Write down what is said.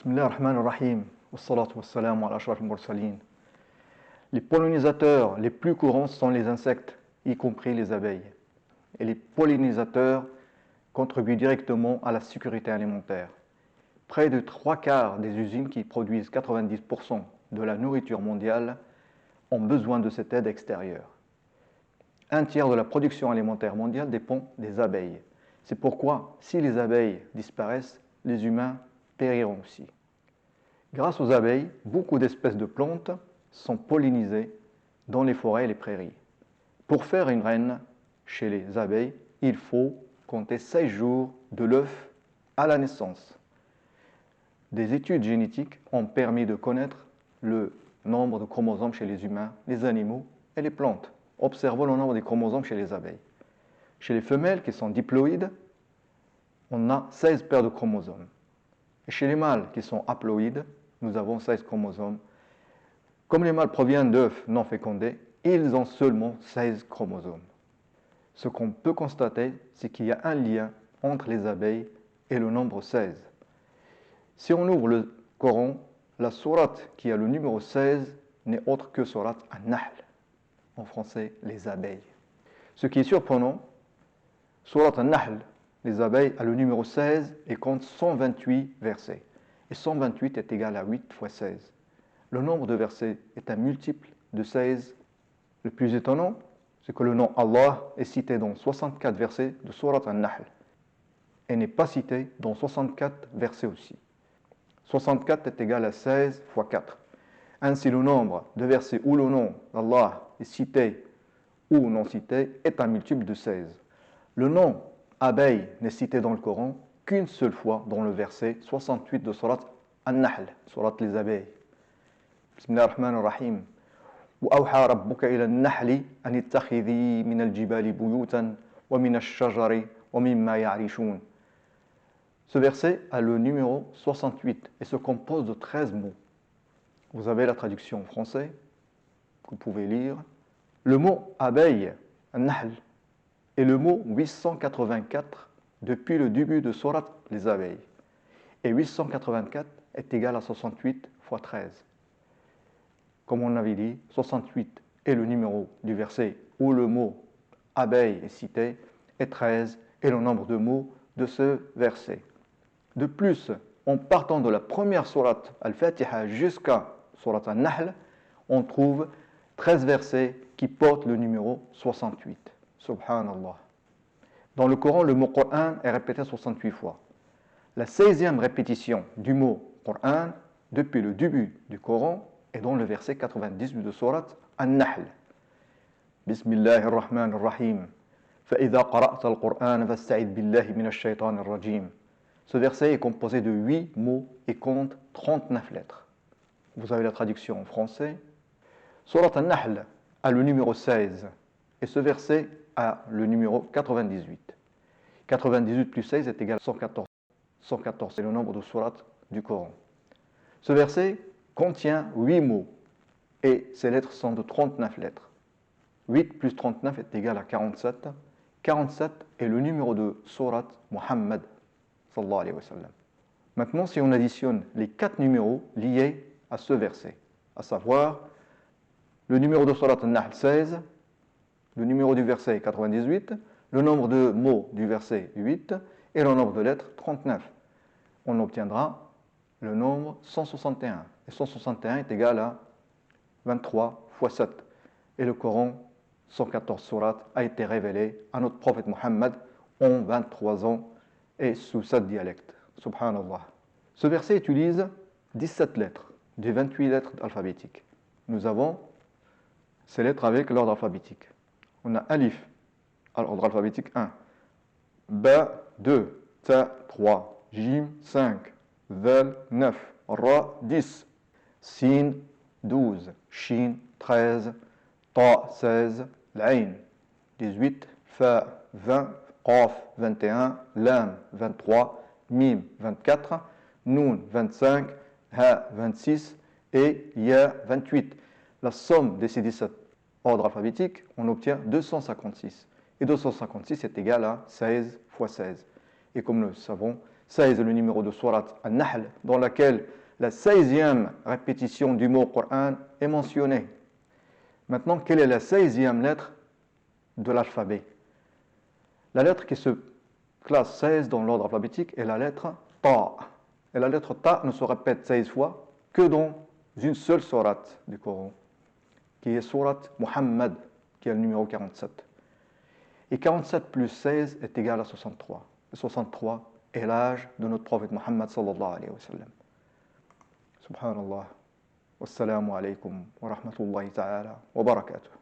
Bismillah ar-Rahman ar-Rahim, wassalatu wassalamu ala ashraf al-mursalin. Les pollinisateurs les plus courants sont les insectes, y compris les abeilles. Et les pollinisateurs contribuent directement à la sécurité alimentaire. Près de 3/4 des usines qui produisent 90% de la nourriture mondiale ont besoin de cette aide extérieure. 1/3 de la production alimentaire mondiale dépend des abeilles. C'est pourquoi, si les abeilles disparaissent, les humains périront aussi. Grâce aux abeilles, beaucoup d'espèces de plantes sont pollinisées dans les forêts et les prairies. Pour faire une reine chez les abeilles, il faut compter 16 jours de l'œuf à la naissance. Des études génétiques ont permis de connaître le nombre de chromosomes chez les humains, les animaux et les plantes. Observons le nombre des chromosomes chez les abeilles. Chez les femelles qui sont diploïdes, on a 16 paires de chromosomes. Et chez les mâles qui sont haploïdes, nous avons 16 chromosomes. Comme les mâles proviennent d'œufs non fécondés, ils ont seulement 16 chromosomes. Ce qu'on peut constater, c'est qu'il y a un lien entre les abeilles et le nombre 16. Si on ouvre le Coran, la sourate qui a le numéro 16 n'est autre que sourate An-Nahl, en français les abeilles. Ce qui est surprenant, sourate An-Nahl, les abeilles, a le numéro 16 et compte 128 versets. Et 128 est égal à 8 fois 16. Le nombre de versets est un multiple de 16. Le plus étonnant, c'est que le nom Allah est cité dans 64 versets de sourate An-Nahl et n'est pas cité dans 64 versets aussi. 64 est égal à 16 fois 4. Ainsi, le nombre de versets où le nom d'Allah est cité ou non cité est un multiple de 16. Le nom abeille n'est cité dans le Coran qu'une seule fois dans le verset 68 de sourate An-Nahl, sourate les abeilles. Bismillah ar-Rahman ar-Rahim. وأوحى ربك إلى النحل أن اتخذي من الجبال بيوتا ومن الشجر ومما يعرشون. Ce verset a le numéro 68 et se compose de 13 mots. Vous avez la traduction en français que vous pouvez lire. Le mot abeille, An-Nahl, est le mot 884 depuis le début de sourate les abeilles. Et 884 est égal à 68 fois 13. Comme on avait dit, 68 est le numéro du verset où le mot abeille est cité, et 13 est le nombre de mots de ce verset. De plus, en partant de la première sourate Al-Fatiha jusqu'à sourate An-Nahl, on trouve 13 versets qui portent le numéro 68. Subhanallah. Dans le Coran, le mot Coran est répété 68 fois. La 16e répétition du mot Coran depuis le début du Coran est dans le verset 98 de sourate An-Nahl. Bismillahir-Rahmanir-Rahim. فَإِذَا قَرَأْتَ الْقُرْآنَ فَاسْتَعِذْ بِاللَّهِ مِنَ الشَّيْطَانِ الرَّجِيمِ. Ce verset est composé de 8 mots et compte 39 lettres. Vous avez la traduction en français. Sourate An-Nahl a le numéro 16 et ce verset a le numéro 98. 98 plus 16 est égal à 114. 114, c'est le nombre de sourates du Coran. Ce verset contient 8 mots et ces lettres sont de 39 lettres. 8 plus 39 est égal à 47. 47 est le numéro de sourate Muhammad sallallahu alayhi wa sallam. Maintenant, si on additionne les 4 numéros liés à ce verset, à savoir le numéro de sourate An-Nahl 16, le numéro du verset 98, le nombre de mots du verset 8 et le nombre de lettres 39, on obtiendra le nombre 161. Et 161 est égal à 23 fois 7. Et le Coran, 114 sourates, a été révélé à notre prophète Muhammad en 23 ans et sous 7 dialectes. Subhanallah. Ce verset utilise 17 lettres, des 28 lettres alphabétiques. Nous avons ces lettres avec l'ordre alphabétique. On a Alif, à l'ordre alphabétique 1, Ba 2, Ta 3, Jim 5, Val 9, Ra 10, Sin 12, Shin 13, Ta 16, L'Ain 18, Fa 20, Qaf 21, Lam 23, Mim 24, Noun 25, Ha 26 et Ya 28. La somme de ces 17 ordres alphabétiques, on obtient 256. Et 256 est égal à 16 fois 16. Et comme nous le savons, 16 est le numéro de Surat An-Nahl, dans laquelle la 16e répétition du mot Coran est mentionnée. Maintenant, quelle est la 16e lettre de l'alphabet? La lettre qui se classe 16 dans l'ordre alphabétique est la lettre Ta. Et la lettre Ta ne se répète 16 fois que dans une seule sourate du Coran, qui est sourate Muhammad, qui est le numéro 47. Et 47 plus 16 est égal à 63. Et 63 est l'âge de notre prophète Muhammad sallallahu alayhi wa sallam. Subhanallah. Wassalamu alaykum wa rahmatullahi ta'ala wa barakatuh.